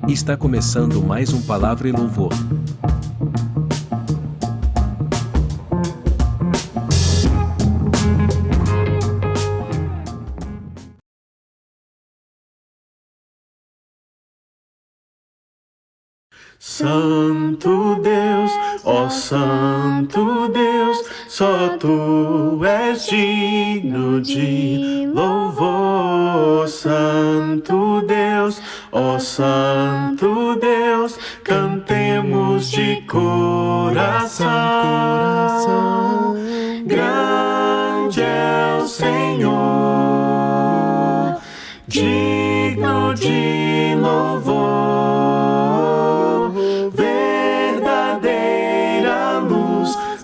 Está começando mais um Palavra e Louvor. Santo Deus, ó Santo Deus, só Tu és digno de louvor. Santo Deus, ó Santo Deus, cantemos de coração. Grande é o Senhor, digno de louvor.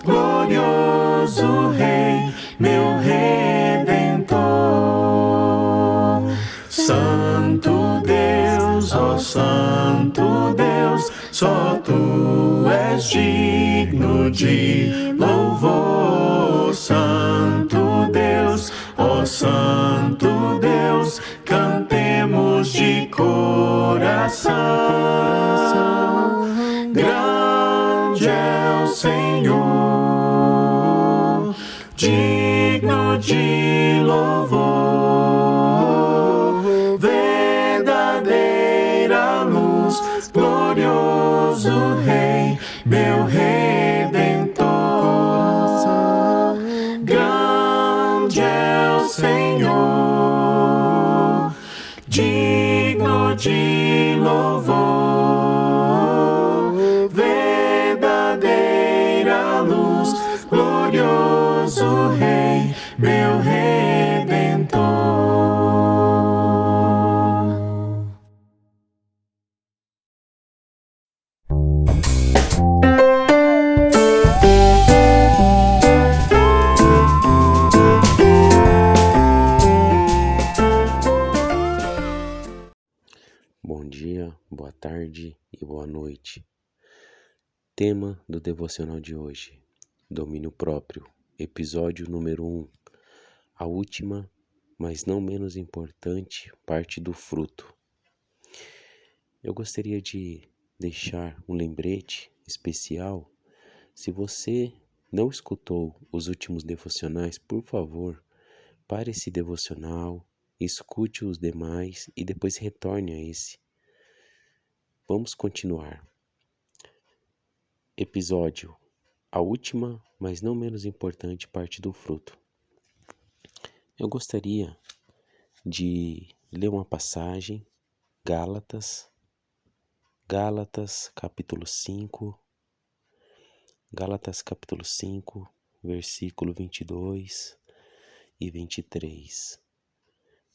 Glorioso Rei, meu Redentor. Santo Deus, ó Santo Deus, só Tu és digno de louvor. Santo Deus, ó Santo Deus, cantemos de coração. Grande é o Senhor, digno de louvor, verdadeira luz, glorioso Rei, meu Redentor. Grande é o Senhor, digno de louvor, verdadeira luz, glorioso Rei, meu Redentor. Bom dia, boa tarde e boa noite. Tema do devocional de hoje: Domínio próprio, episódio número 1. A última, mas não menos importante, parte do fruto. Eu gostaria de deixar um lembrete especial. Se você não escutou os últimos devocionais, por favor, pare esse devocional, escute os demais e depois retorne a esse. Vamos continuar. Episódio: a última, mas não menos importante, parte do fruto. Eu gostaria de ler uma passagem, Gálatas capítulo 5, versículo 22 e 23.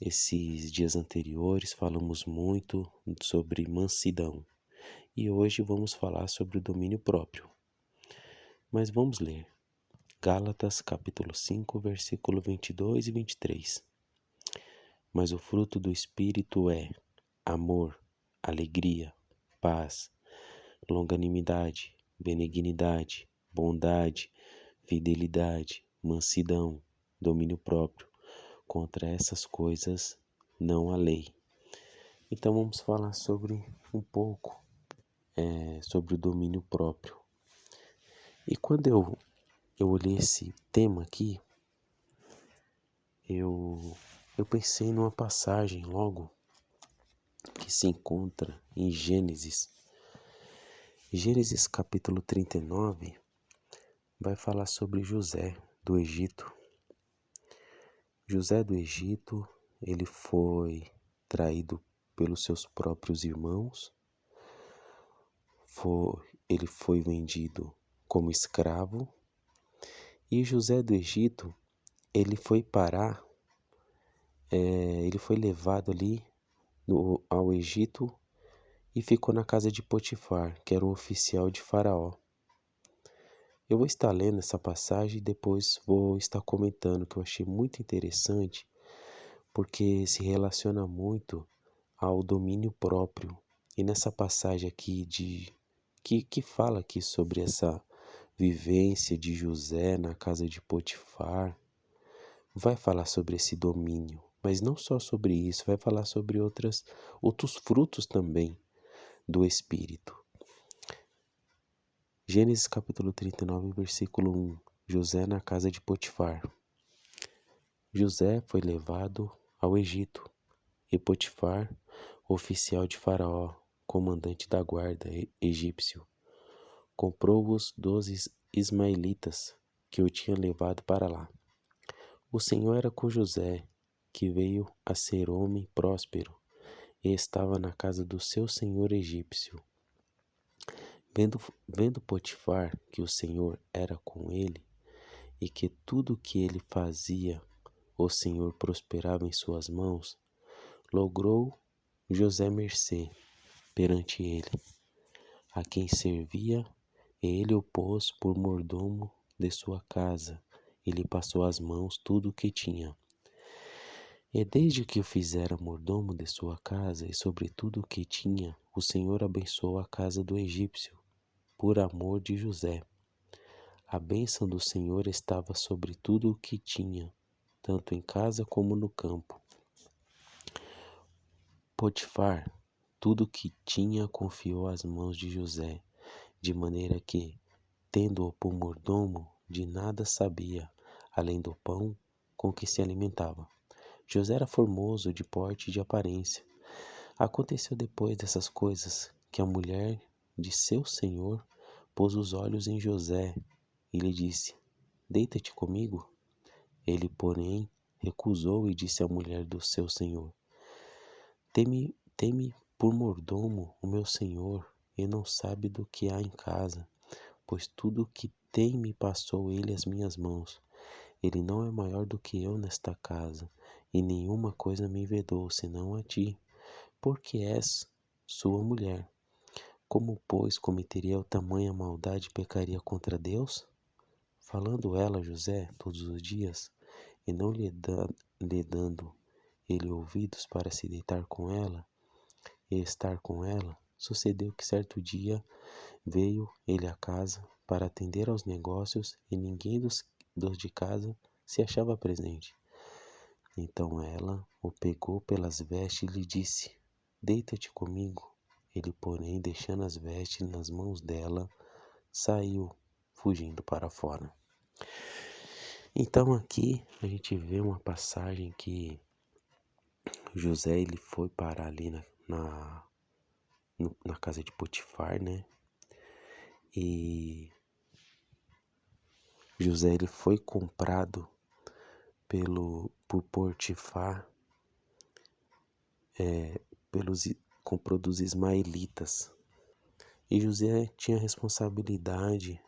Esses dias anteriores falamos muito sobre mansidão e hoje vamos falar sobre o domínio próprio. Mas vamos ler. Gálatas capítulo 5, versículo 22 e 23. Mas o fruto do Espírito é amor, alegria, paz, longanimidade, benignidade, bondade, fidelidade, mansidão, domínio próprio. Contra essas coisas não há lei. Então vamos falar sobre um pouco sobre o domínio próprio. E quando eu olhei esse tema aqui, eu pensei numa passagem logo que se encontra em Gênesis. Gênesis capítulo 39 vai falar sobre José do Egito. José do Egito, ele foi traído pelos seus próprios irmãos, ele foi vendido como escravo, e José do Egito, ele foi parar, ele foi levado ali ao Egito e ficou na casa de Potifar, que era um oficial de Faraó. Eu vou estar lendo essa passagem e depois vou estar comentando, que eu achei muito interessante, porque se relaciona muito ao domínio próprio. E nessa passagem aqui que fala aqui sobre essa vivência de José na casa de Potifar, vai falar sobre esse domínio, mas não só sobre isso, vai falar sobre outros frutos também do Espírito. Gênesis capítulo 39, versículo 1. José na casa de Potifar. José foi levado ao Egito, e Potifar, oficial de Faraó, comandante da guarda egípcio, comprou-os dos ismaelitas que o tinham levado para lá. O Senhor era com José, que veio a ser homem próspero, e estava na casa do seu senhor egípcio. Vendo Potifar que o Senhor era com ele, e que tudo o que ele fazia, o Senhor prosperava em suas mãos, logrou José mercê perante ele, a quem servia, e ele o pôs por mordomo de sua casa, e lhe passou às mãos tudo o que tinha. E desde que o fizera mordomo de sua casa e sobre tudo o que tinha, o Senhor abençoou a casa do egípcio, por amor de José. A bênção do Senhor estava sobre tudo o que tinha, tanto em casa como no campo. Potifar, tudo o que tinha confiou às mãos de José, de maneira que, tendo-o por mordomo, de nada sabia, além do pão com que se alimentava. José era formoso de porte e de aparência. Aconteceu depois dessas coisas que a mulher de seu senhor pôs os olhos em José e lhe disse: Deita-te comigo. Ele, porém, recusou e disse à mulher do seu senhor: Teme por mordomo o meu senhor, e não sabe do que há em casa, pois tudo o que tem me passou ele às minhas mãos. Ele não é maior do que eu nesta casa, e nenhuma coisa me vedou, senão a ti, porque és sua mulher. Como, pois, cometeria eu tamanha maldade e pecaria contra Deus? Falando ela a José todos os dias, e não lhe dando ele ouvidos para se deitar com ela e estar com ela, sucedeu que certo dia veio ele à casa para atender aos negócios, e ninguém dos de casa se achava presente. Então ela o pegou pelas vestes e lhe disse: Deita-te comigo. Ele, porém, deixando as vestes nas mãos dela, saiu, fugindo para fora. Então aqui a gente vê uma passagem que José ele foi parar ali na casa de Potifar, né? E José ele foi comprado por Potifar, comprou dos ismaelitas. E José tinha a responsabilidade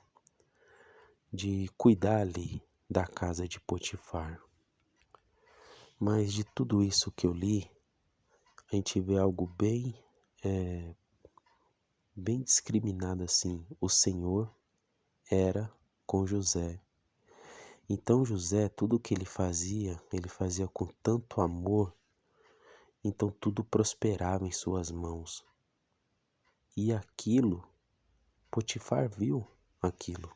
de cuidar ali da casa de Potifar. Mas de tudo isso que eu li, a gente vê algo bem discriminado assim. O Senhor era com José. Então José, tudo que ele fazia com tanto amor, então tudo prosperava em suas mãos. E aquilo, Potifar viu aquilo.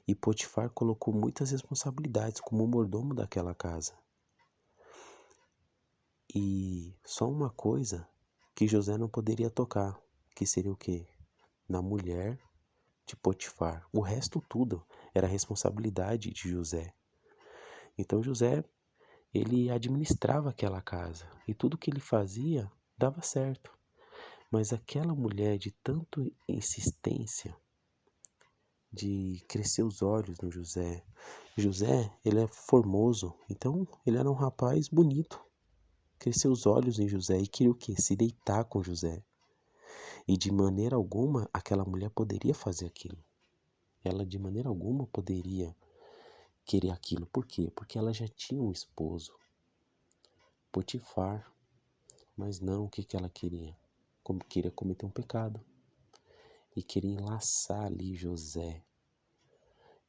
E Potifar colocou muitas responsabilidades como mordomo daquela casa. E só uma coisa que José não poderia tocar, que seria o quê? Na mulher de Potifar. O resto tudo era responsabilidade de José. Então José, ele administrava aquela casa e tudo que ele fazia dava certo. Mas aquela mulher de tanto insistência, de crescer os olhos no José. José, ele é formoso, então ele era um rapaz bonito. Cresceu os olhos em José e queria o quê? Se deitar com José. E de maneira alguma aquela mulher poderia fazer aquilo. Ela de maneira alguma poderia querer aquilo. Por quê? Porque ela já tinha um esposo, Potifar. Mas não, o que ela queria? Queria cometer um pecado. E queria enlaçar ali José.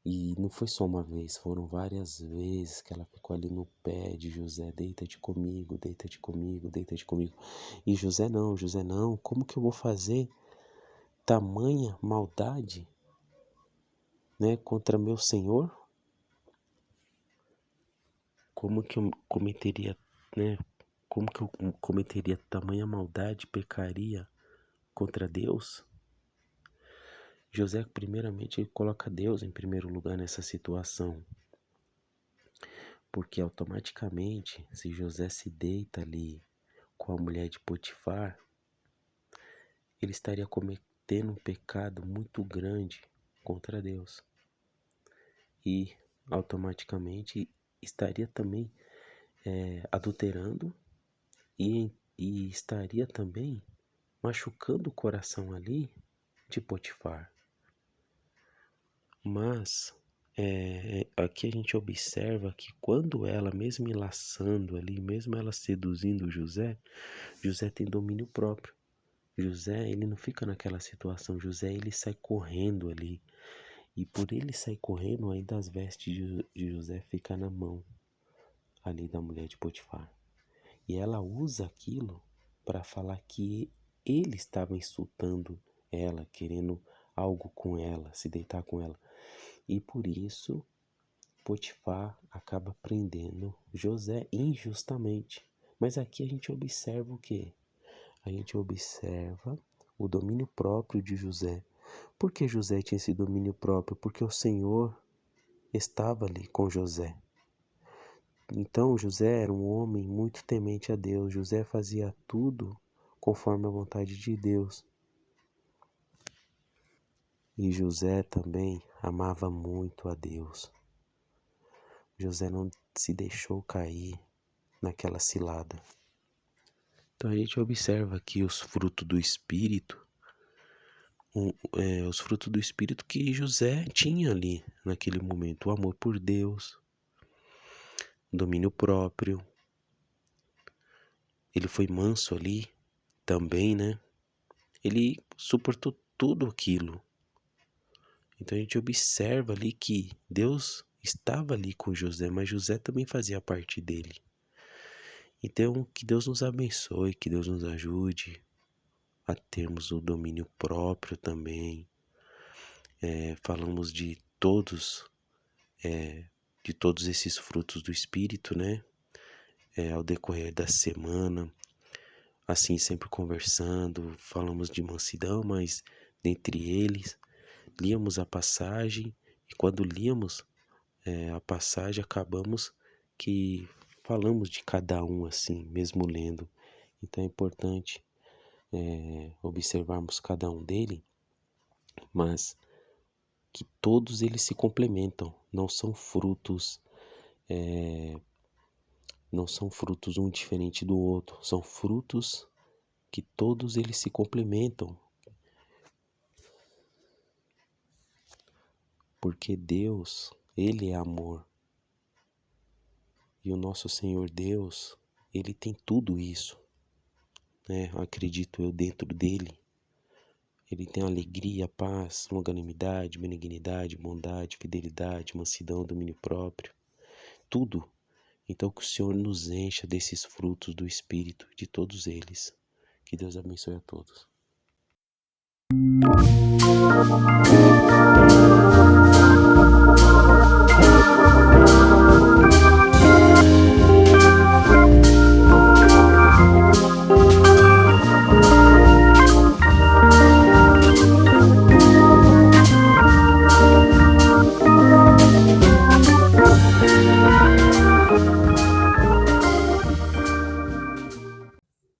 E não foi só uma vez, foram várias vezes que ela ficou ali no pé de José: deita-te comigo, deita-te comigo, deita-te comigo. E José não, como que eu vou fazer tamanha maldade, né, contra meu Senhor? Como que eu cometeria, né, como que eu cometeria tamanha maldade, pecaria contra Deus, José, primeiramente, ele coloca Deus em primeiro lugar nessa situação. Porque automaticamente, se José se deita ali com a mulher de Potifar, ele estaria cometendo um pecado muito grande contra Deus. E automaticamente estaria também adulterando e estaria também machucando o coração ali de Potifar. Mas aqui a gente observa que quando ela, mesmo enlaçando ali, mesmo ela seduzindo José, José tem domínio próprio. José, ele não fica naquela situação. José, ele sai correndo ali. E por ele sair correndo, ainda as vestes de José ficam na mão ali da mulher de Potifar. E ela usa aquilo para falar que ele estava insultando ela, querendo algo com ela, se deitar com ela. E por isso, Potifar acaba prendendo José injustamente. Mas aqui a gente observa o quê? A gente observa o domínio próprio de José. Por que José tinha esse domínio próprio? Porque o Senhor estava ali com José. Então José era um homem muito temente a Deus. José fazia tudo conforme a vontade de Deus. E José também amava muito a Deus. José não se deixou cair naquela cilada. Então a gente observa aqui os frutos do Espírito, os frutos do Espírito que José tinha ali naquele momento. O amor por Deus, o domínio próprio. Ele foi manso ali também, né? Ele suportou tudo aquilo. Então a gente observa ali que Deus estava ali com José, mas José também fazia parte dele. Então que Deus nos abençoe, que Deus nos ajude a termos o domínio próprio também. Falamos de todos esses frutos do Espírito, né? Ao decorrer da semana, assim sempre conversando, falamos de mansidão, mas dentre eles, líamos a passagem e quando líamos a passagem acabamos que falamos de cada um assim, mesmo lendo. Então é importante observarmos cada um dele, mas que todos eles se complementam, não são frutos um diferente do outro, são frutos que todos eles se complementam. Porque Deus, Ele é amor. E o nosso Senhor Deus, Ele tem tudo isso, né? Acredito eu dentro dele. Ele tem alegria, paz, longanimidade, benignidade, bondade, fidelidade, mansidão, domínio próprio. Tudo. Então que o Senhor nos encha desses frutos do Espírito, de todos eles. Que Deus abençoe a todos.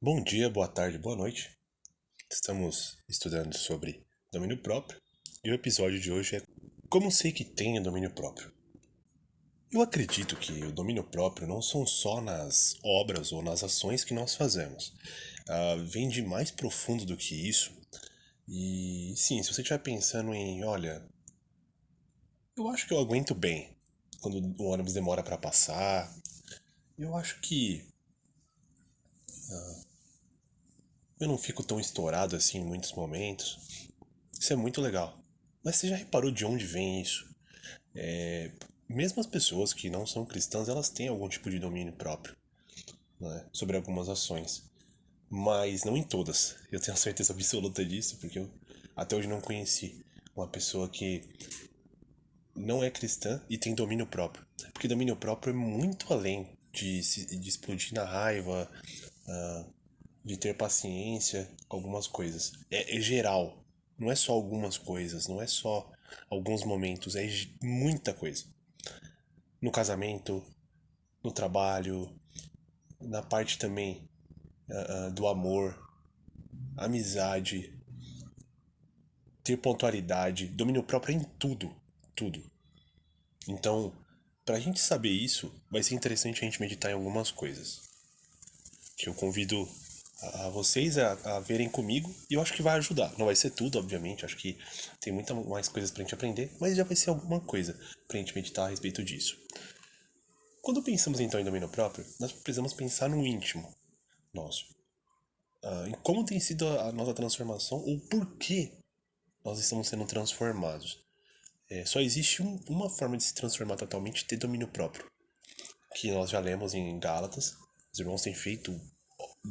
Bom dia, boa tarde, boa noite. Estamos estudando sobre domínio próprio e o episódio de hoje é como sei que tenho domínio próprio. Eu acredito que o domínio próprio não são só nas obras ou nas ações que nós fazemos. Vem de mais profundo do que isso. E sim, se você estiver pensando em, olha, eu acho que eu aguento bem quando o ônibus demora para passar. Eu acho que eu não fico tão estourado assim em muitos momentos. Isso é muito legal. Mas você já reparou de onde vem isso? Mesmo as pessoas que não são cristãs, elas têm algum tipo de domínio próprio, né, sobre algumas ações. Mas não em todas. Eu tenho a certeza absoluta disso, porque eu até hoje não conheci uma pessoa que não é cristã e tem domínio próprio. Porque domínio próprio é muito além de explodir na raiva, de ter paciência com algumas coisas. É geral. Não é só algumas coisas, não é só alguns momentos, é muita coisa. No casamento, no trabalho, na parte também do amor, amizade, ter pontualidade, domínio próprio em tudo, tudo. Então, pra gente saber isso, vai ser interessante a gente meditar em algumas coisas. Que eu convido a vocês a verem comigo e eu acho que vai ajudar. Não vai ser tudo, obviamente, acho que tem muitas mais coisas pra gente aprender, mas já vai ser alguma coisa pra gente meditar a respeito disso. Quando pensamos então em domínio próprio, nós precisamos pensar no íntimo nosso. Em como tem sido a nossa transformação ou por que nós estamos sendo transformados. Só existe uma forma de se transformar totalmente, ter domínio próprio, que nós já lemos em Gálatas. Os irmãos têm feito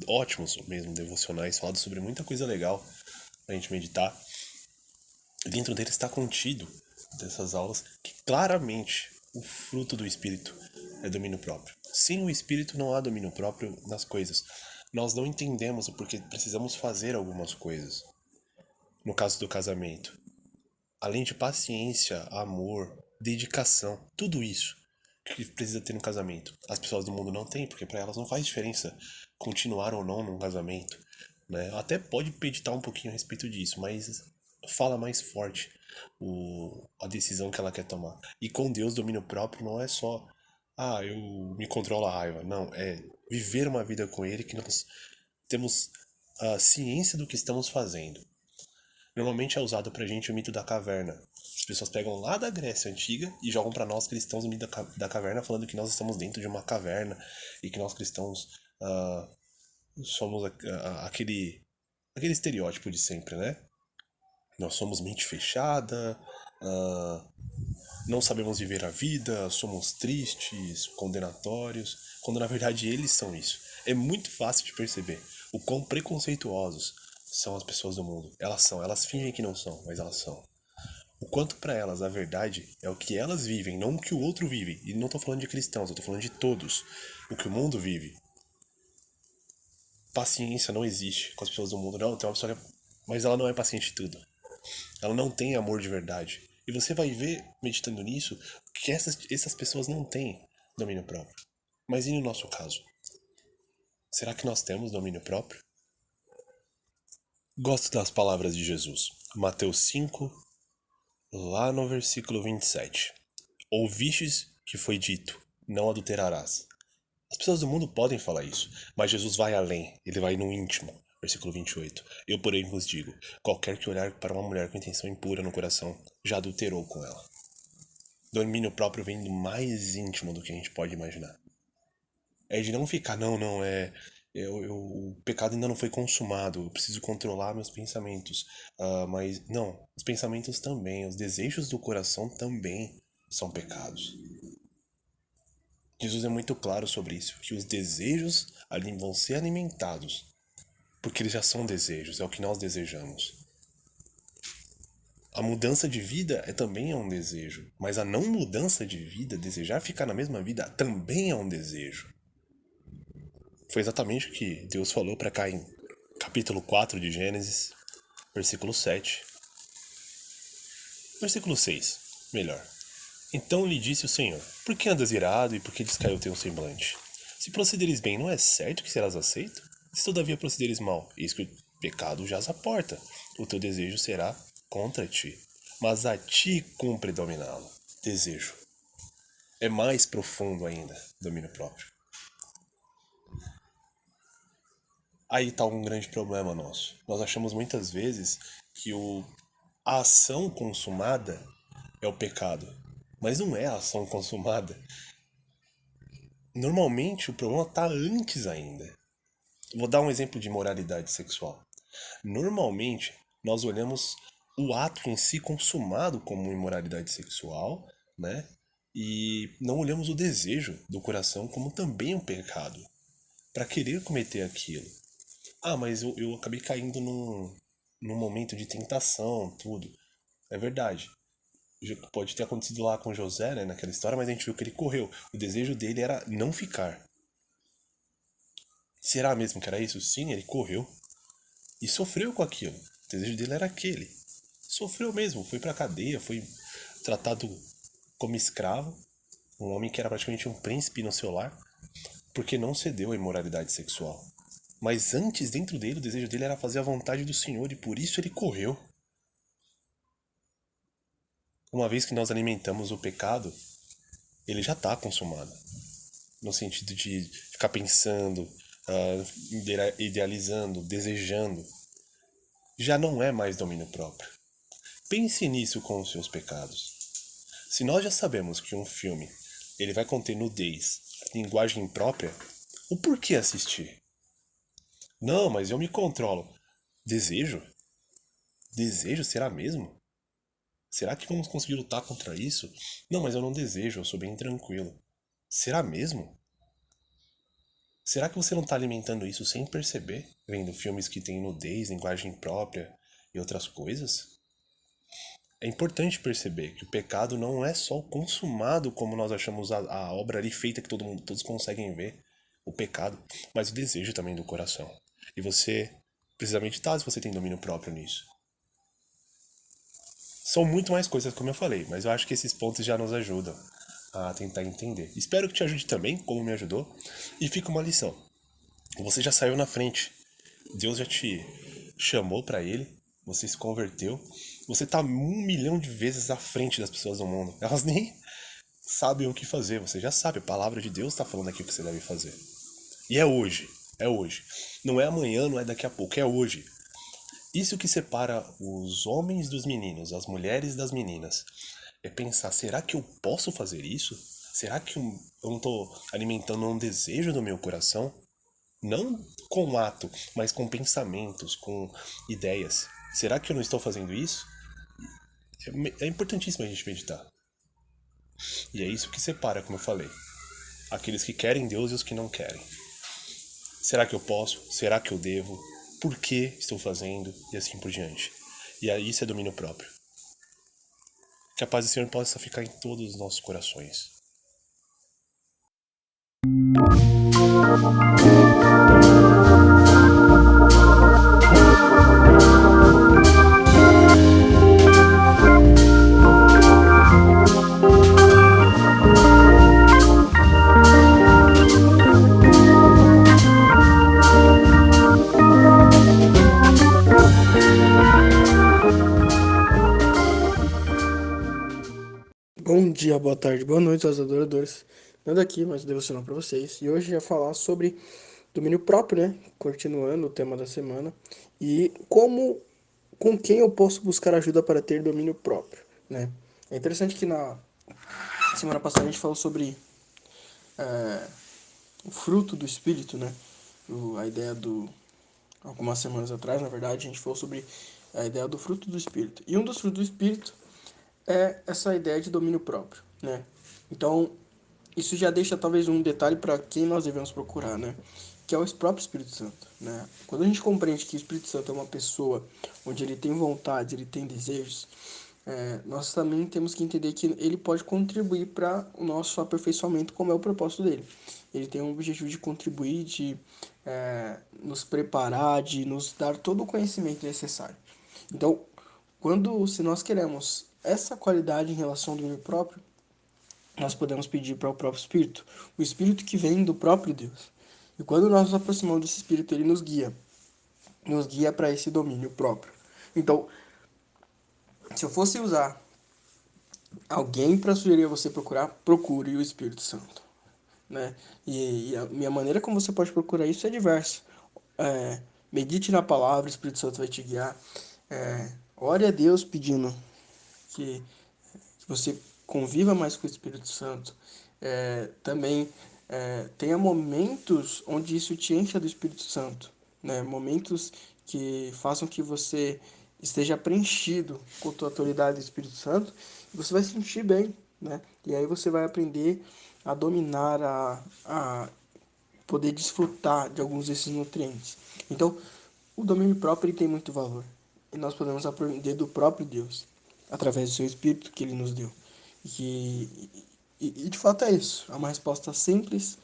ótimos mesmo devocionais, falado sobre muita coisa legal pra gente meditar. Dentro dele está contido, dessas aulas, que claramente o fruto do Espírito é domínio próprio. Sem o Espírito não há domínio próprio nas coisas. Nós não entendemos o porquê precisamos fazer algumas coisas. No caso do casamento, além de paciência, amor, dedicação, tudo isso que precisa ter no casamento. As pessoas do mundo não têm, porque para elas não faz diferença continuar ou não num casamento, né? Até pode meditar um pouquinho a respeito disso, mas fala mais forte a decisão que ela quer tomar. E com Deus, domínio próprio não é só eu me controlo a raiva. Não, é viver uma vida com Ele que nós temos a ciência do que estamos fazendo. Normalmente é usado pra gente o mito da caverna. As pessoas pegam lá da Grécia Antiga e jogam pra nós cristãos o mito da caverna, falando que nós estamos dentro de uma caverna e que nós cristãos somos aquele estereótipo de sempre, né? Nós somos mente fechada, não sabemos viver a vida, somos tristes, condenatórios, quando na verdade eles são isso. É muito fácil de perceber o quão preconceituosos são as pessoas do mundo. Elas fingem que não são, mas elas são. O quanto pra elas a verdade é o que elas vivem, não o que o outro vive. E não tô falando de cristãos, eu tô falando de todos. O que o mundo vive. Paciência não existe com as pessoas do mundo. Não, tem uma pessoa mas ela não é paciente de tudo. Ela não tem amor de verdade. E você vai ver, meditando nisso, que essas pessoas não têm domínio próprio. Mas e no nosso caso? Será que nós temos domínio próprio? Gosto das palavras de Jesus. Mateus 5, lá no versículo 27. Ouvistes que foi dito, não adulterarás. As pessoas do mundo podem falar isso, mas Jesus vai além, ele vai no íntimo. Versículo 28. Eu, porém, vos digo, qualquer que olhar para uma mulher com intenção impura no coração, já adulterou com ela. Domínio próprio vem do mais íntimo do que a gente pode imaginar. É de não ficar, o pecado ainda não foi consumado, eu preciso controlar meus pensamentos. Mas não, os pensamentos também, os desejos do coração também são pecados. Jesus é muito claro sobre isso, que os desejos ali vão ser alimentados, porque eles já são desejos, é o que nós desejamos. A mudança de vida também é um desejo, mas a não mudança de vida, desejar ficar na mesma vida, também é um desejo. Foi exatamente o que Deus falou para Caim. Capítulo 4 de Gênesis, versículo 7. Versículo 6, melhor. Então lhe disse o Senhor, por que andas irado e por que descaiu teu semblante? Se procederes bem, não é certo que serás aceito? Se todavia procederes mal, eis que o pecado jaz à porta. O teu desejo será contra ti, mas a ti cumpre dominá-lo. Desejo. É mais profundo ainda, domínio próprio. Aí está um grande problema nosso. Nós achamos muitas vezes que a ação consumada é o pecado. Mas não é a ação consumada. Normalmente o problema está antes ainda. Vou dar um exemplo de moralidade sexual. Normalmente nós olhamos o ato em si consumado como imoralidade sexual, né? E não olhamos o desejo do coração como também um pecado, para querer cometer aquilo. Mas eu acabei caindo num momento de tentação, tudo. É verdade. Pode ter acontecido lá com José, né, naquela história, mas a gente viu que ele correu. O desejo dele era não ficar. Será mesmo que era isso? Sim, ele correu e sofreu com aquilo. O desejo dele era aquele. Sofreu mesmo, foi pra cadeia, foi tratado como escravo, um homem que era praticamente um príncipe no seu lar, porque não cedeu à imoralidade sexual. Mas antes, dentro dele, o desejo dele era fazer a vontade do Senhor e por isso ele correu. Uma vez que nós alimentamos o pecado, ele já está consumado. No sentido de ficar pensando, idealizando, desejando. Já não é mais domínio próprio. Pense nisso com os seus pecados. Se nós já sabemos que um filme ele vai conter nudez, linguagem imprópria, o porquê assistir? Não, mas eu me controlo. Desejo? Desejo? Será mesmo? Será que vamos conseguir lutar contra isso? Não, mas eu não desejo, eu sou bem tranquilo. Será mesmo? Será que você não está alimentando isso sem perceber? Vendo filmes que têm nudez, linguagem própria e outras coisas? É importante perceber que o pecado não é só consumado como nós achamos a obra ali feita que todos conseguem ver, o pecado, mas o desejo também do coração. E você precisa meditar se você tem domínio próprio nisso. São muito mais coisas, como eu falei, mas eu acho que esses pontos já nos ajudam a tentar entender. Espero que te ajude também, como me ajudou. E fica uma lição. Você já saiu na frente. Deus já te chamou para Ele. Você se converteu. Você tá 1 milhão de vezes à frente das pessoas do mundo. Elas nem sabem o que fazer. Você já sabe. A palavra de Deus está falando aqui o que você deve fazer. E é hoje. É hoje. Não é amanhã, não é daqui a pouco. É hoje. Isso que separa os homens dos meninos, as mulheres das meninas, é pensar, será que eu posso fazer isso? Será que eu não estou alimentando um desejo do meu coração? Não com ato, mas com pensamentos, com ideias. Será que eu não estou fazendo isso? É importantíssimo a gente meditar. E é isso que separa, como eu falei, aqueles que querem Deus e os que não querem. Será que eu posso? Será que eu devo? Por que estou fazendo? E assim por diante. E aí isso é domínio próprio. Que a paz do Senhor possa ficar em todos os nossos corações. Bom dia, boa tarde, boa noite aos adoradores. Nada aqui, mas devocional para vocês. E hoje eu ia falar sobre domínio próprio, né? Continuando o tema da semana. E com quem eu posso buscar ajuda para ter domínio próprio, né? É interessante que na semana passada a gente falou sobre o fruto do Espírito, né? A ideia do... Algumas semanas atrás, na verdade, a gente falou sobre a ideia do fruto do Espírito. E um dos frutos do Espírito é essa ideia de domínio próprio, né? Então, isso já deixa talvez um detalhe para quem nós devemos procurar, né? Que é o próprio Espírito Santo, né? Quando a gente compreende que o Espírito Santo é uma pessoa onde ele tem vontade, ele tem desejos, nós também temos que entender que ele pode contribuir para o nosso aperfeiçoamento, como é o propósito dele. Ele tem o objetivo de contribuir, de nos preparar, de nos dar todo o conhecimento necessário. Então, se nós queremos essa qualidade em relação ao domínio próprio, nós podemos pedir para o próprio Espírito, o Espírito que vem do próprio Deus. E quando nós nos aproximamos desse Espírito, ele nos guia para esse domínio próprio. Então, se eu fosse usar alguém para sugerir a você procurar, procure o Espírito Santo, né? E a minha maneira como você pode procurar isso é diversa. Medite na palavra, o Espírito Santo vai te guiar. Ore a Deus pedindo que você conviva mais com o Espírito Santo. Também tenha momentos onde isso te encha do Espírito Santo, né? Momentos que façam que você esteja preenchido com a tua autoridade do Espírito Santo e você vai se sentir bem, né? E aí você vai aprender a dominar, a poder desfrutar de alguns desses nutrientes. Então, o domínio próprio ele tem muito valor e nós podemos aprender do próprio Deus através do seu Espírito que ele nos deu. E de fato é isso. É uma resposta simples,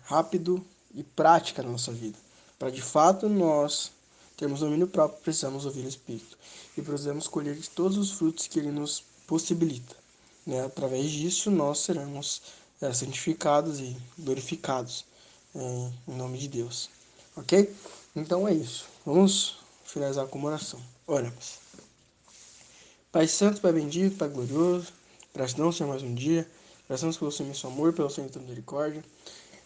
rápido e prática na nossa vida. Para de fato nós termos domínio próprio, precisamos ouvir o Espírito e precisamos colher de todos os frutos que Ele nos possibilita. Né? Através disso nós seremos santificados e glorificados em nome de Deus. Ok? Então é isso. Vamos finalizar com uma oração. Oremos. Pai Santo, Pai Bendito, Pai Glorioso, gratidão, Senhor, mais um dia. Agradecemos pelo seu imenso amor, pelo seu infinita misericórdia.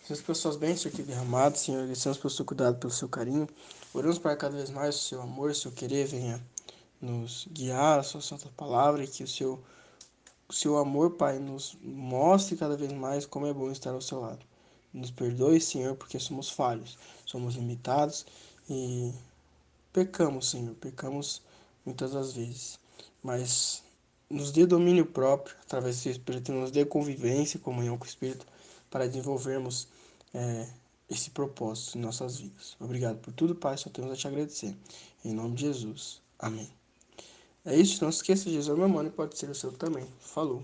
Agradecemos pelas suas bênçãos aqui derramadas, Senhor. Agradecemos pelo seu cuidado, pelo seu carinho. Oramos para cada vez mais o seu amor, o seu querer venha nos guiar, a sua santa palavra, e que o seu amor, Pai, nos mostre cada vez mais como é bom estar ao seu lado. Nos perdoe, Senhor, porque somos falhos, somos limitados e pecamos, Senhor, pecamos muitas das vezes. Mas nos dê domínio próprio, através do seu Espírito, nos dê convivência e comunhão com o Espírito, para desenvolvermos esse propósito em nossas vidas. Obrigado por tudo, Pai, só temos a te agradecer. Em nome de Jesus. Amém. É isso, não se esqueça, Jesus é meu mano e pode ser o seu também. Falou.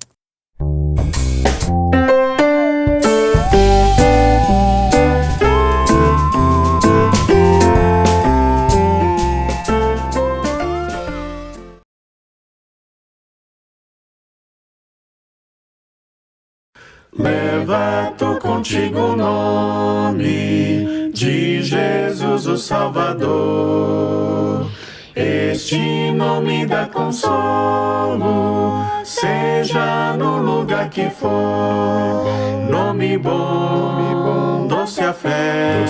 Leva tu contigo o nome de Jesus o Salvador. Este nome dá consolo, seja no lugar que for. Nome bom, doce a fé,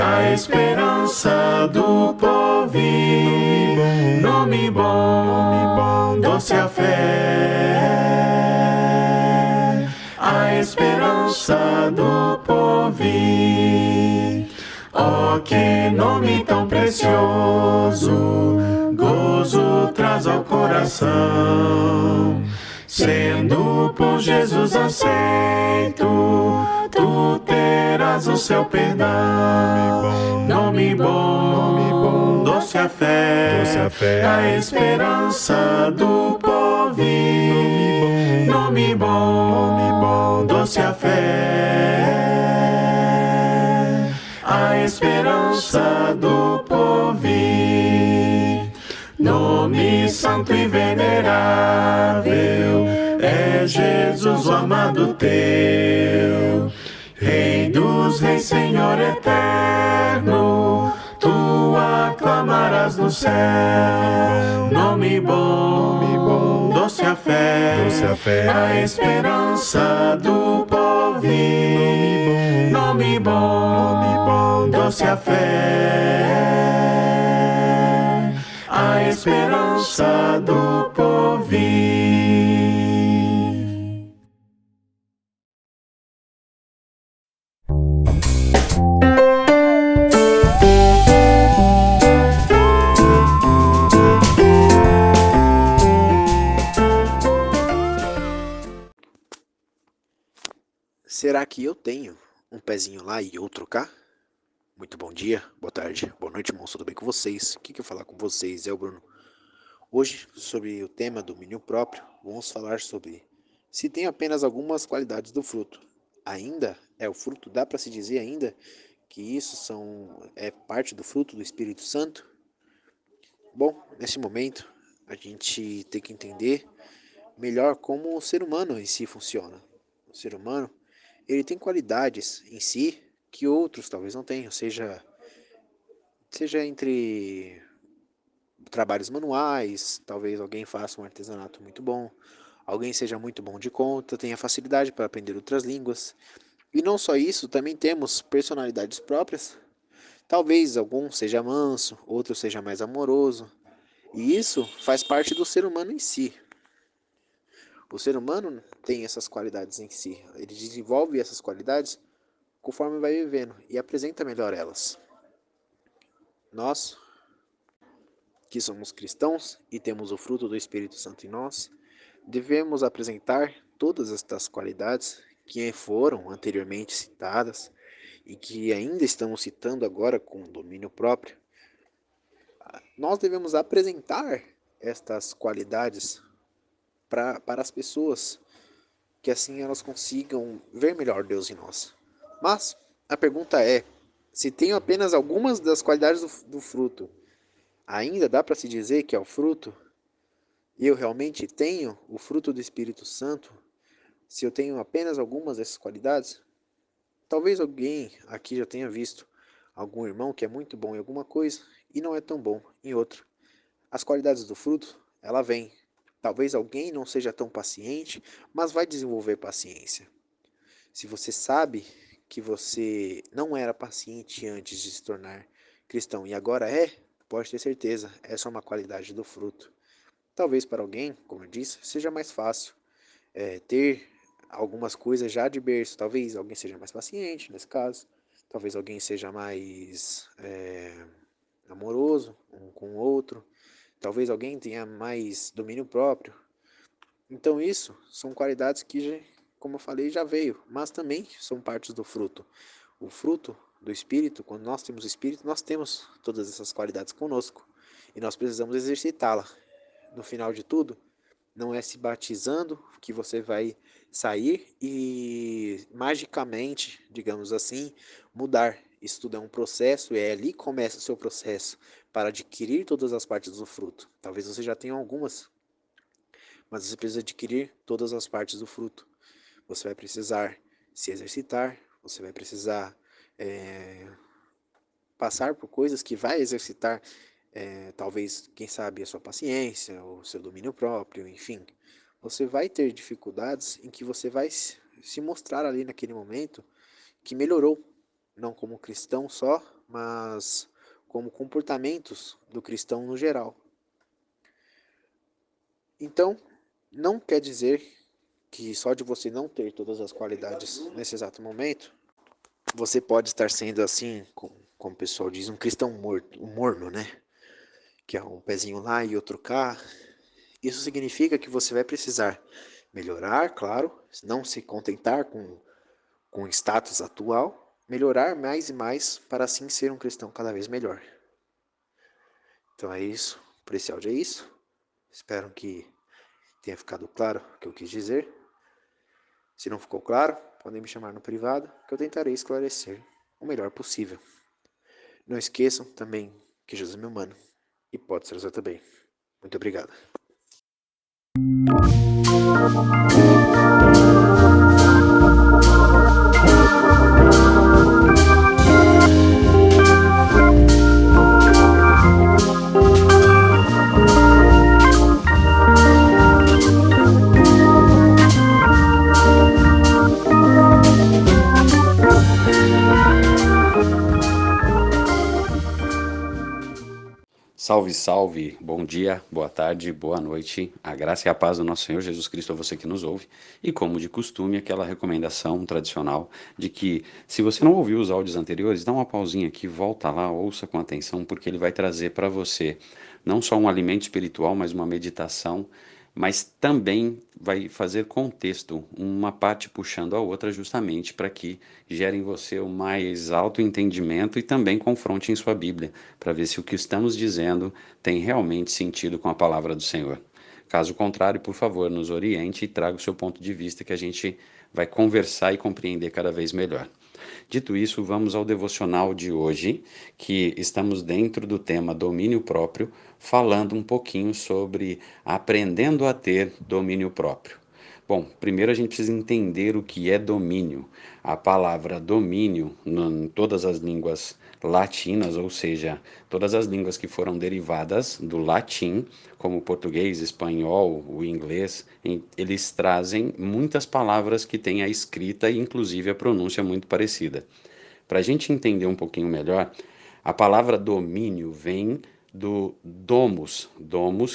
a esperança do porvir. Nome bom, doce a fé, a esperança do porvir. Oh, que nome tão precioso, gozo traz ao coração. Sendo por Jesus aceito, tu terás o seu perdão. Nome bom, doce a fé, a esperança do porvir. Nome bom, doce a fé, a esperança do porvir. Nome santo e venerável, é Jesus o amado teu. Rei dos reis, Senhor eterno, tu aclamarás no céu. Nome bom, doce a fé, a esperança do porvir. Nome bom, doce a fé, a esperança do porvir. Será que eu tenho um pezinho lá e outro cá? Muito bom dia, boa tarde, boa noite, irmãos, tudo bem com vocês? O que eu falar com vocês é o Bruno. Hoje, sobre o tema domínio próprio, vamos falar sobre se tem apenas algumas qualidades do fruto. Ainda é o fruto, dá para se dizer ainda que isso é parte do fruto do Espírito Santo? Bom, nesse momento, a gente tem que entender melhor como o ser humano em si funciona. O ser humano, ele tem qualidades em si que outros talvez não tenham, seja entre trabalhos manuais, talvez alguém faça um artesanato muito bom, alguém seja muito bom de conta, tenha facilidade para aprender outras línguas. E não só isso, também temos personalidades próprias. Talvez algum seja manso, outro seja mais amoroso. E isso faz parte do ser humano em si. O ser humano tem essas qualidades em si. Ele desenvolve essas qualidades conforme vai vivendo e apresenta melhor elas. Nós, que somos cristãos e temos o fruto do Espírito Santo em nós, devemos apresentar todas estas qualidades que foram anteriormente citadas e que ainda estamos citando agora com domínio próprio. Nós devemos apresentar estas qualidades para as pessoas, que assim elas consigam ver melhor Deus em nós. Mas a pergunta é, Se tenho apenas algumas das qualidades do fruto, ainda dá para se dizer que é o fruto? E eu realmente tenho o fruto do Espírito Santo? Se eu tenho apenas algumas dessas qualidades? Talvez alguém aqui já tenha visto algum irmão que é muito bom em alguma coisa e não é tão bom em outra. As qualidades do fruto, ela vem. Talvez alguém não seja tão paciente, mas vai desenvolver paciência. Se você sabe que você não era paciente antes de se tornar cristão e agora é, pode ter certeza, essa é uma qualidade do fruto. Talvez para alguém, como eu disse, seja mais fácil ter algumas coisas já de berço. Talvez alguém seja mais paciente nesse caso. Talvez alguém seja mais amoroso um com o outro. Talvez alguém tenha mais domínio próprio. Então isso são qualidades que, como eu falei, já veio, mas também são partes do fruto. O fruto do Espírito, quando nós temos o Espírito, nós temos todas essas qualidades conosco e nós precisamos exercitá-la. No final de tudo, não é se batizando que você vai sair e magicamente, digamos assim, mudar. Isso tudo é um processo e é ali que começa o seu processo para adquirir todas as partes do fruto. Talvez você já tenha algumas, mas você precisa adquirir todas as partes do fruto. Você vai precisar se exercitar, você vai precisar passar por coisas que vai exercitar, talvez, quem sabe, a sua paciência, o seu domínio próprio, enfim. Você vai ter dificuldades em que você vai se mostrar ali naquele momento que melhorou, não como cristão só, mas como comportamentos do cristão no geral. Então, não quer dizer que só de você não ter todas as qualidades nesse exato momento, você pode estar sendo assim, como o pessoal diz, um cristão morno, né? Que é um pezinho lá e outro cá. Isso significa que você vai precisar melhorar, claro, não se contentar com o status atual, melhorar mais e mais para assim ser um cristão cada vez melhor. Então é isso, por esse áudio é isso. Espero que tenha ficado claro o que eu quis dizer. Se não ficou claro, podem me chamar no privado, que eu tentarei esclarecer o melhor possível. Não esqueçam também que Jesus é meu mano e pode ser você também. Muito obrigado. Salve, salve, bom dia, boa tarde, boa noite, a graça e a paz do nosso Senhor Jesus Cristo a você que nos ouve, e como de costume, aquela recomendação tradicional de que, se você não ouviu os áudios anteriores, dá uma pausinha aqui, volta lá, ouça com atenção, porque ele vai trazer para você não só um alimento espiritual, mas uma meditação, mas também vai fazer contexto, uma parte puxando a outra, justamente para que gere em você o mais alto entendimento e também confronte em sua Bíblia, para ver se o que estamos dizendo tem realmente sentido com a palavra do Senhor. Caso contrário, por favor, nos oriente e traga o seu ponto de vista, que a gente vai conversar e compreender cada vez melhor. Dito isso, vamos ao devocional de hoje, que estamos dentro do tema domínio próprio, falando um pouquinho sobre aprendendo a ter domínio próprio. Bom, primeiro a gente precisa entender o que é domínio. A palavra domínio, em todas as línguas latinas, ou seja, todas as línguas que foram derivadas do latim, como o português, espanhol, o inglês, eles trazem muitas palavras que têm a escrita e inclusive a pronúncia muito parecida. Para a gente entender um pouquinho melhor, a palavra domínio vem do domus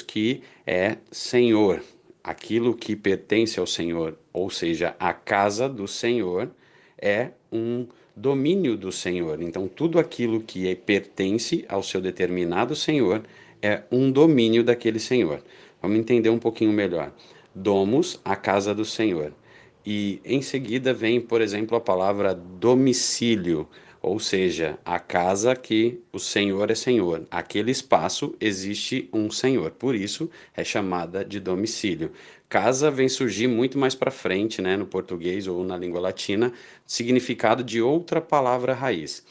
que é senhor, aquilo que pertence ao Senhor, ou seja, a casa do Senhor é um domínio do Senhor. Então, tudo aquilo que pertence ao seu determinado Senhor é um domínio daquele Senhor. Vamos entender um pouquinho melhor. Domus, a casa do Senhor. E em seguida vem, por exemplo, a palavra domicílio, ou seja, a casa que o Senhor é Senhor. Aquele espaço existe um Senhor, por isso é chamada de domicílio. Casa vem surgir muito mais para frente, né, no português ou na língua latina, significado de outra palavra raiz.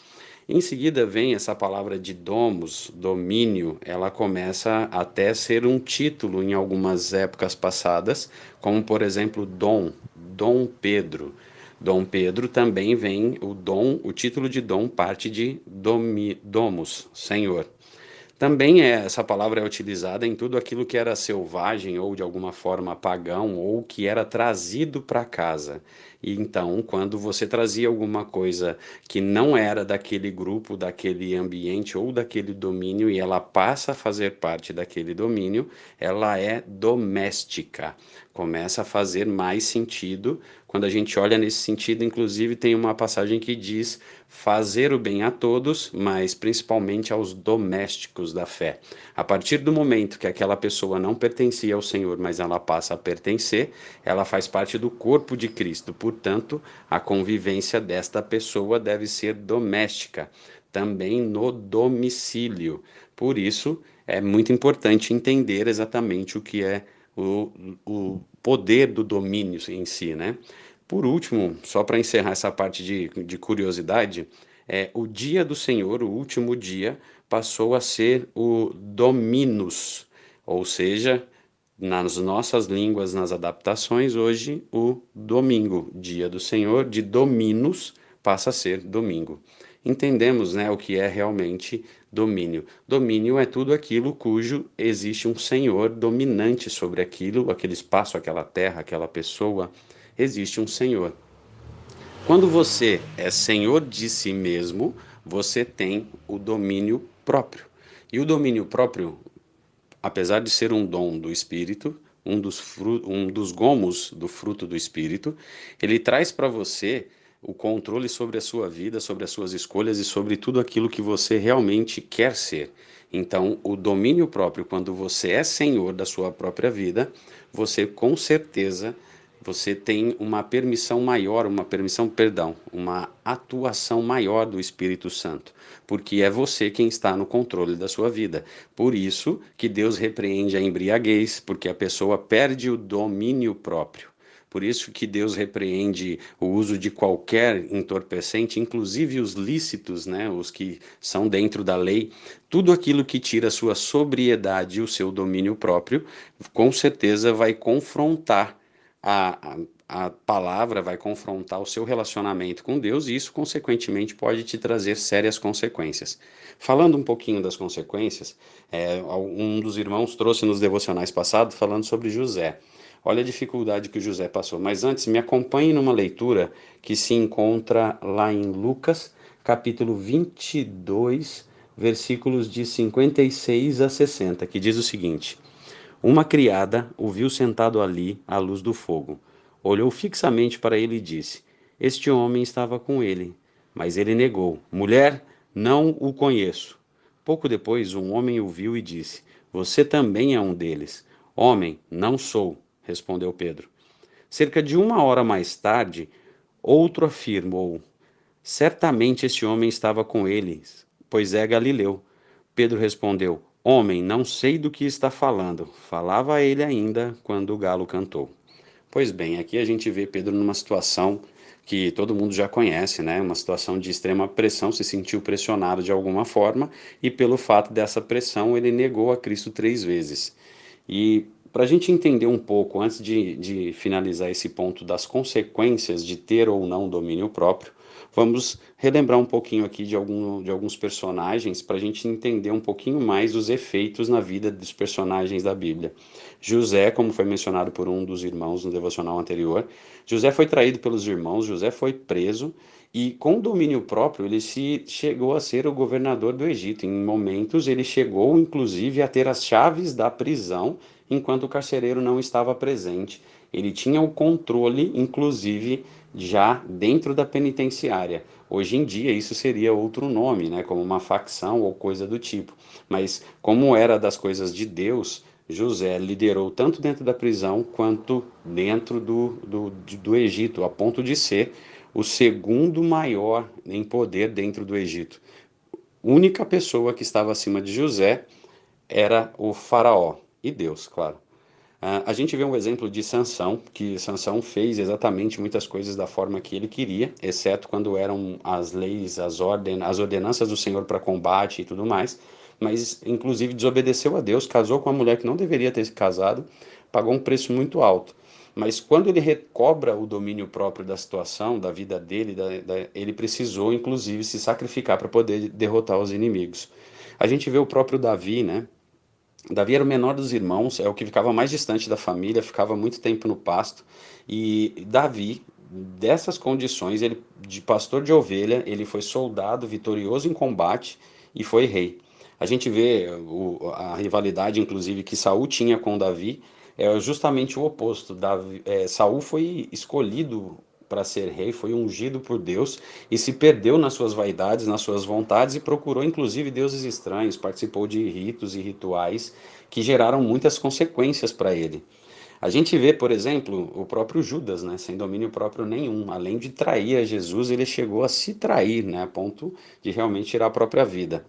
Em seguida vem essa palavra de domos, domínio, ela começa até ser um título em algumas épocas passadas, como por exemplo Dom Pedro. Dom Pedro também vem o título de dom parte de domus, senhor. Também essa palavra é utilizada em tudo aquilo que era selvagem ou de alguma forma pagão ou que era trazido para casa. E então, quando você trazia alguma coisa que não era daquele grupo, daquele ambiente ou daquele domínio e ela passa a fazer parte daquele domínio, ela é doméstica. Começa a fazer mais sentido. Quando a gente olha nesse sentido, inclusive tem uma passagem que diz fazer o bem a todos, mas principalmente aos domésticos da fé. A partir do momento que aquela pessoa não pertencia ao Senhor, mas ela passa a pertencer, ela faz parte do corpo de Cristo. Portanto, a convivência desta pessoa deve ser doméstica, também no domicílio. Por isso, é muito importante entender exatamente o que é o poder do domínio em si, né? Por último, só para encerrar essa parte de curiosidade, o dia do Senhor, o último dia, passou a ser o Dominus, ou seja, nas nossas línguas, nas adaptações, hoje o domingo, dia do Senhor, de Dominus passa a ser domingo. Entendemos, né, o que é realmente domínio. Domínio é tudo aquilo cujo existe um senhor dominante sobre aquilo, aquele espaço, aquela terra, aquela pessoa. Existe um senhor. Quando você é senhor de si mesmo, você tem o domínio próprio. E o domínio próprio, apesar de ser um dom do Espírito, um dos gomos do fruto do Espírito, ele traz para você o controle sobre a sua vida, sobre as suas escolhas e sobre tudo aquilo que você realmente quer ser. Então, o domínio próprio, quando você é senhor da sua própria vida, você com certeza você tem uma permissão maior, uma atuação maior do Espírito Santo, porque é você quem está no controle da sua vida. Por isso que Deus repreende a embriaguez, porque a pessoa perde o domínio próprio. Por isso que Deus repreende o uso de qualquer entorpecente, inclusive os lícitos, né, os que são dentro da lei. Tudo aquilo que tira a sua sobriedade e o seu domínio próprio, com certeza vai confrontar a palavra, vai confrontar o seu relacionamento com Deus e isso, consequentemente, pode te trazer sérias consequências. Falando um pouquinho das consequências, um dos irmãos trouxe nos devocionais passados falando sobre José. Olha a dificuldade que o José passou. Mas antes, me acompanhe numa leitura que se encontra lá em Lucas, capítulo 22, versículos de 56 a 60, que diz o seguinte: Uma criada o viu sentado ali à luz do fogo. Olhou fixamente para ele e disse: Este homem estava com ele. Mas ele negou: Mulher, não o conheço. Pouco depois, um homem o viu e disse: Você também é um deles. Homem, não sou, respondeu Pedro. Cerca de 1 hora mais tarde, outro afirmou: Certamente este homem estava com eles, pois é galileu. Pedro respondeu: Homem, não sei do que está falando. Falava ele ainda quando o galo cantou. Pois bem, aqui a gente vê Pedro numa situação que todo mundo já conhece, né? Uma situação de extrema pressão, se sentiu pressionado de alguma forma e pelo fato dessa pressão ele negou a Cristo 3 vezes. E para a gente entender um pouco, antes de finalizar esse ponto das consequências de ter ou não domínio próprio, vamos relembrar um pouquinho aqui de alguns personagens para a gente entender um pouquinho mais os efeitos na vida dos personagens da Bíblia. José, como foi mencionado por um dos irmãos no devocional anterior, José foi traído pelos irmãos, José foi preso e com domínio próprio ele chegou a ser o governador do Egito. Em momentos ele chegou inclusive a ter as chaves da prisão enquanto o carcereiro não estava presente. Ele tinha o controle, inclusive, já dentro da penitenciária. Hoje em dia isso seria outro nome, né, como uma facção ou coisa do tipo. Mas como era das coisas de Deus, José liderou tanto dentro da prisão quanto dentro do Egito, a ponto de ser o segundo maior em poder dentro do Egito. A única pessoa que estava acima de José era o faraó, e Deus, claro. A gente vê um exemplo de Sansão, que Sansão fez exatamente muitas coisas da forma que ele queria, exceto quando eram as leis, as ordenanças do Senhor para combate e tudo mais, mas inclusive desobedeceu a Deus, casou com uma mulher que não deveria ter se casado, pagou um preço muito alto. Mas quando ele recobra o domínio próprio da situação, da vida dele, ele precisou inclusive se sacrificar para poder derrotar os inimigos. A gente vê o próprio Davi, né? Davi era o menor dos irmãos, é o que ficava mais distante da família, ficava muito tempo no pasto. E Davi, dessas condições, ele de pastor de ovelha, ele foi soldado, vitorioso em combate e foi rei. A gente vê a rivalidade, inclusive, que Saul tinha com Davi, é justamente o oposto. Saul foi escolhido para ser rei, foi ungido por Deus e se perdeu nas suas vaidades, nas suas vontades e procurou inclusive deuses estranhos, participou de ritos e rituais que geraram muitas consequências para ele. A gente vê, por exemplo, o próprio Judas, né, sem domínio próprio nenhum, além de trair a Jesus, ele chegou a se trair, né, a ponto de realmente tirar a própria vida.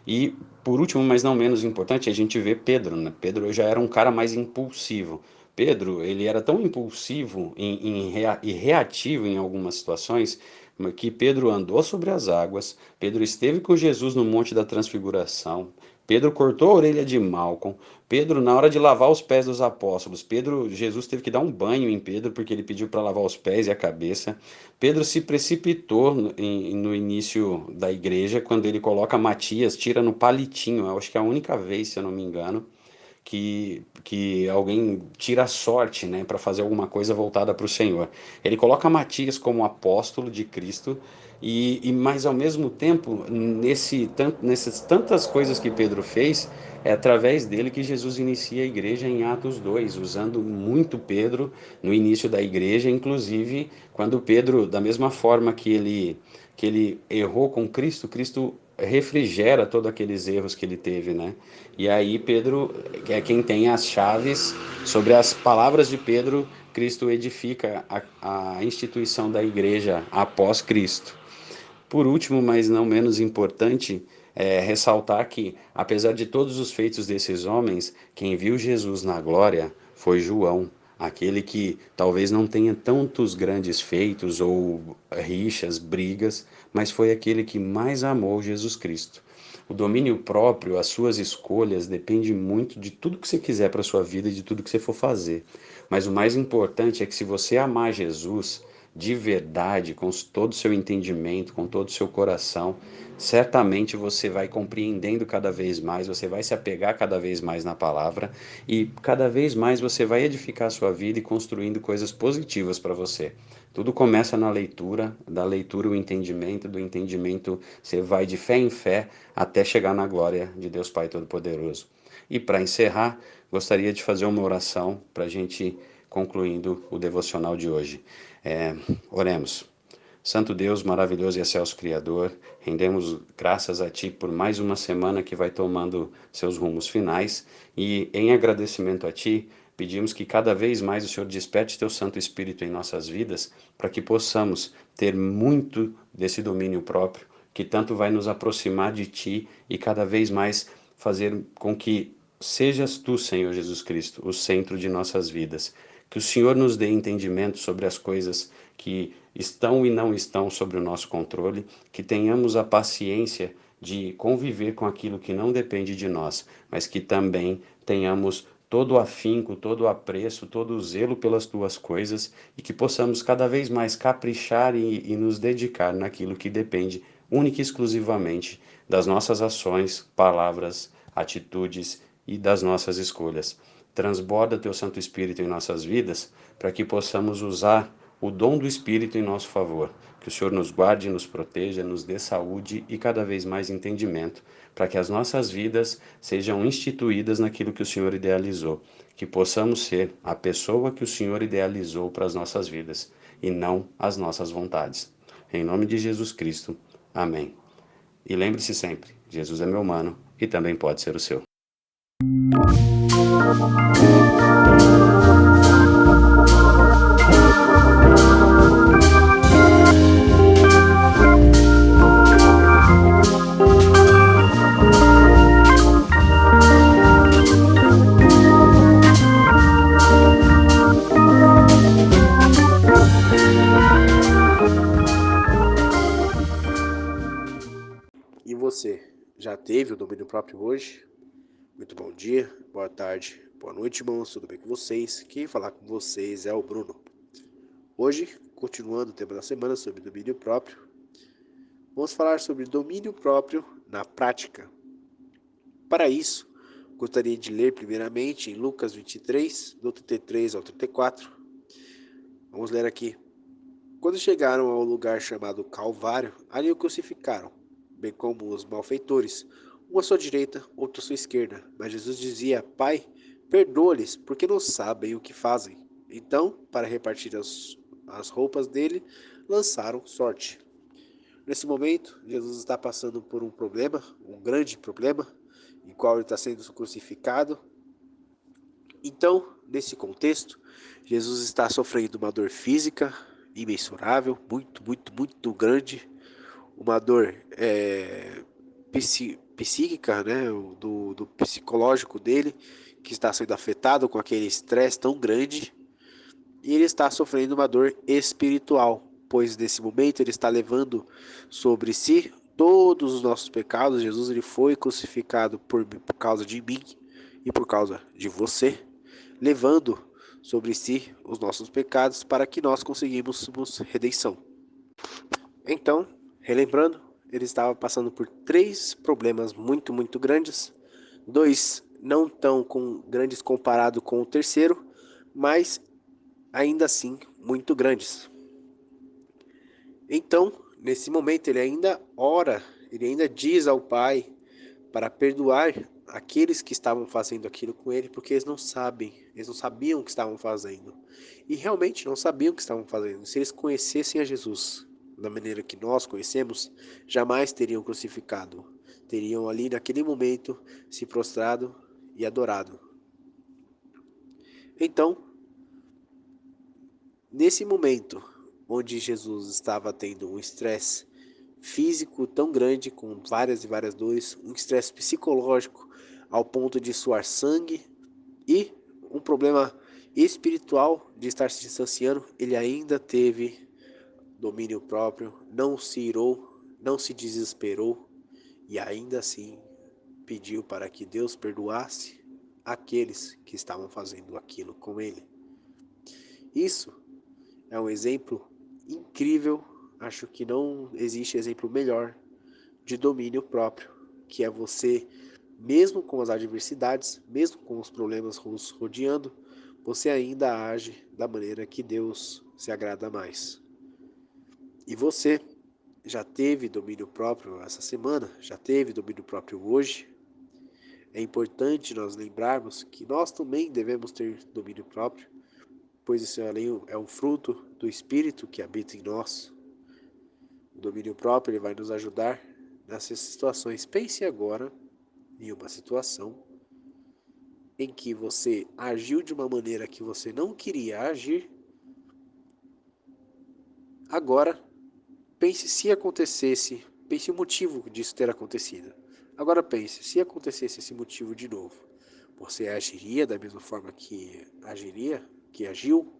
E, por último, mas não menos importante, a gente vê Pedro, né? Pedro já era um cara mais impulsivo. Pedro, ele era tão impulsivo e reativo em algumas situações, que Pedro andou sobre as águas, Pedro esteve com Jesus no Monte da Transfiguração, Pedro cortou a orelha de Malcom, Pedro, na hora de lavar os pés dos apóstolos, Jesus teve que dar um banho em Pedro, porque ele pediu para lavar os pés e a cabeça. Pedro se precipitou no início da igreja, quando ele coloca Matias, tira no palitinho, eu acho que é a única vez, se eu não me engano, que alguém tira a sorte, né, para fazer alguma coisa voltada para o Senhor. Ele coloca Matias como apóstolo de Cristo, mas ao mesmo tempo, nessas tantas coisas que Pedro fez, é através dele que Jesus inicia a igreja em Atos 2, usando muito Pedro no início da igreja, inclusive quando Pedro, da mesma forma que ele errou com Cristo, Cristo refrigera todos aqueles erros que ele teve, né? E aí Pedro é quem tem as chaves sobre as palavras de Pedro. Cristo edifica a instituição da igreja após Cristo. Por último, mas não menos importante, ressaltar que, apesar de todos os feitos desses homens, quem viu Jesus na glória foi João, aquele que talvez não tenha tantos grandes feitos ou rixas, brigas, mas foi aquele que mais amou Jesus Cristo. O domínio próprio, as suas escolhas, depende muito de tudo que você quiser para a sua vida e de tudo que você for fazer. Mas o mais importante é que se você amar Jesus de verdade, com todo o seu entendimento, com todo o seu coração, certamente você vai compreendendo cada vez mais, você vai se apegar cada vez mais na palavra e cada vez mais você vai edificar a sua vida e construindo coisas positivas para você. Tudo começa na leitura, da leitura o entendimento, do entendimento você vai de fé em fé até chegar na glória de Deus Pai Todo-Poderoso. E para encerrar, gostaria de fazer uma oração para a gente concluindo o devocional de hoje. Oremos. Santo Deus, maravilhoso e excelso Criador, rendemos graças a Ti por mais uma semana que vai tomando seus rumos finais e em agradecimento a Ti, pedimos que cada vez mais o Senhor desperte Teu Santo Espírito em nossas vidas para que possamos ter muito desse domínio próprio que tanto vai nos aproximar de Ti e cada vez mais fazer com que sejas Tu, Senhor Jesus Cristo, o centro de nossas vidas. Que o Senhor nos dê entendimento sobre as coisas que estão e não estão sobre o nosso controle, que tenhamos a paciência de conviver com aquilo que não depende de nós, mas que também tenhamos todo o afinco, todo o apreço, todo o zelo pelas Tuas coisas e que possamos cada vez mais caprichar e nos dedicar naquilo que depende única e exclusivamente das nossas ações, palavras, atitudes e das nossas escolhas. Transborda Teu Santo Espírito em nossas vidas para que possamos usar o dom do Espírito em nosso favor. Que o Senhor nos guarde, nos proteja, nos dê saúde e cada vez mais entendimento para que as nossas vidas sejam instituídas naquilo que o Senhor idealizou. Que possamos ser a pessoa que o Senhor idealizou para as nossas vidas e não as nossas vontades. Em nome de Jesus Cristo. Amém. E lembre-se sempre, Jesus é meu mano e também pode ser o seu. próprio hoje. Muito bom dia, boa tarde, boa noite, irmãos, tudo bem com vocês? Quem falar com vocês é o Bruno. Hoje, continuando o tema da semana sobre domínio próprio, vamos falar sobre domínio próprio na prática. Para isso, gostaria de ler primeiramente em Lucas 23, do 33 ao 34. Vamos ler aqui. Quando chegaram ao lugar chamado Calvário, ali o crucificaram, bem como os malfeitores, um à sua direita, outro à sua esquerda. Mas Jesus dizia: Pai, perdoa-lhes, porque não sabem o que fazem. Então, para repartir as roupas dele, lançaram sorte. Nesse momento, Jesus está passando por um problema, um grande problema, em qual ele está sendo crucificado. Então, nesse contexto, Jesus está sofrendo uma dor física imensurável, muito grande, uma dor psíquica, né, do psicológico dele, que está sendo afetado com aquele estresse tão grande, e ele está sofrendo uma dor espiritual, pois nesse momento ele está levando sobre si todos os nossos pecados. Jesus ele foi crucificado por causa de mim e por causa de você, levando sobre si os nossos pecados para que nós conseguíssemos redenção. Então, relembrando, ele estava passando por 3 problemas muito grandes, 2 não tão grandes comparado com o terceiro, mas ainda assim muito grandes. Então, nesse momento ele ainda ora, ele ainda diz ao Pai para perdoar aqueles que estavam fazendo aquilo com ele, porque eles não sabiam o que estavam fazendo. E realmente não sabiam o que estavam fazendo. Se eles conhecessem a Jesus da maneira que nós conhecemos, jamais teriam crucificado. Teriam ali naquele momento se prostrado e adorado. Então, nesse momento onde Jesus estava tendo um estresse físico tão grande, com várias dores, um estresse psicológico ao ponto de suar sangue e um problema espiritual de estar se distanciando, ele ainda teve domínio próprio, não se irou, não se desesperou e ainda assim pediu para que Deus perdoasse aqueles que estavam fazendo aquilo com ele. Isso é um exemplo incrível, acho que não existe exemplo melhor de domínio próprio, que é você, mesmo com as adversidades, mesmo com os problemas rodeando, você ainda age da maneira que Deus se agrada mais. E você já teve domínio próprio essa semana, já teve domínio próprio hoje. É importante nós lembrarmos que nós também devemos ter domínio próprio, pois isso é um fruto do Espírito que habita em nós. O domínio próprio ele vai nos ajudar nessas situações. Pense agora em uma situação em que você agiu de uma maneira que você não queria agir. Agora, pense se acontecesse, pense o motivo disso ter acontecido. Agora pense, se acontecesse esse motivo de novo, você agiria da mesma forma que agiu?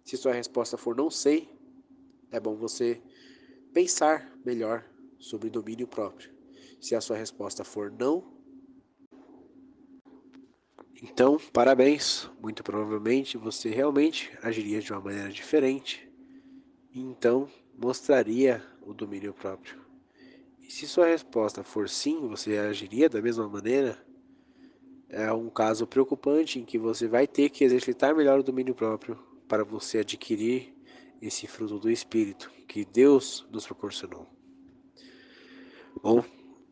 Se sua resposta for não sei, é bom você pensar melhor sobre domínio próprio. Se a sua resposta for não, então parabéns, muito provavelmente você realmente agiria de uma maneira diferente, e então mostraria o domínio próprio. E se sua resposta for sim, você agiria da mesma maneira, é um caso preocupante em que você vai ter que exercitar melhor o domínio próprio para você adquirir esse fruto do Espírito que Deus nos proporcionou. Bom,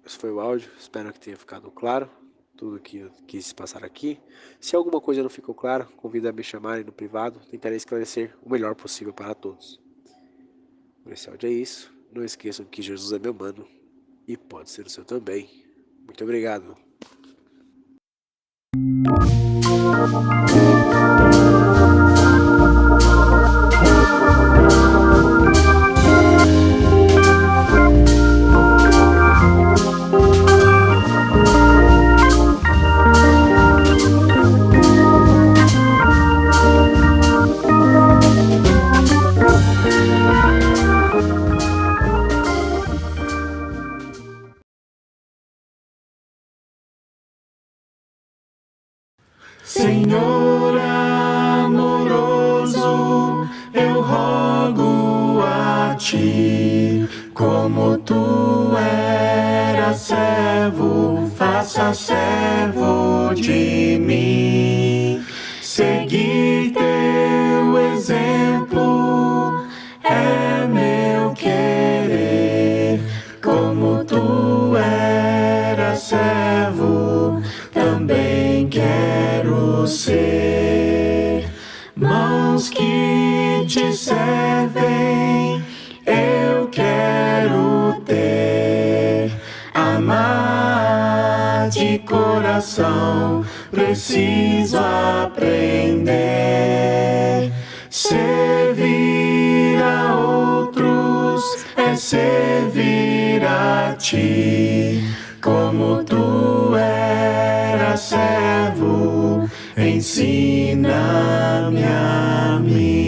esse foi o áudio, espero que tenha ficado claro tudo que eu quis passar aqui. Se alguma coisa não ficou clara, convido a me chamarem no privado, tentarei esclarecer o melhor possível para todos. Por esse áudio é isso, não esqueçam que Jesus é meu mano e pode ser o seu também. Muito obrigado. Senhor amoroso, eu rogo a ti, como tu eras servo, faça servo de mim. Seguir teu exemplo é meu querer, como tu eras servo, também quero ser. Mãos que te servem, eu quero ter. Amar de coração, preciso aprender. Servir a outros é servir a ti, como tu eras servo, ensina-me a mim.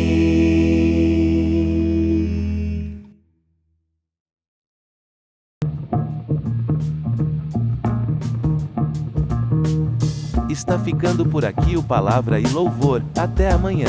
Está ficando por aqui o Palavra e Louvor. Até amanhã.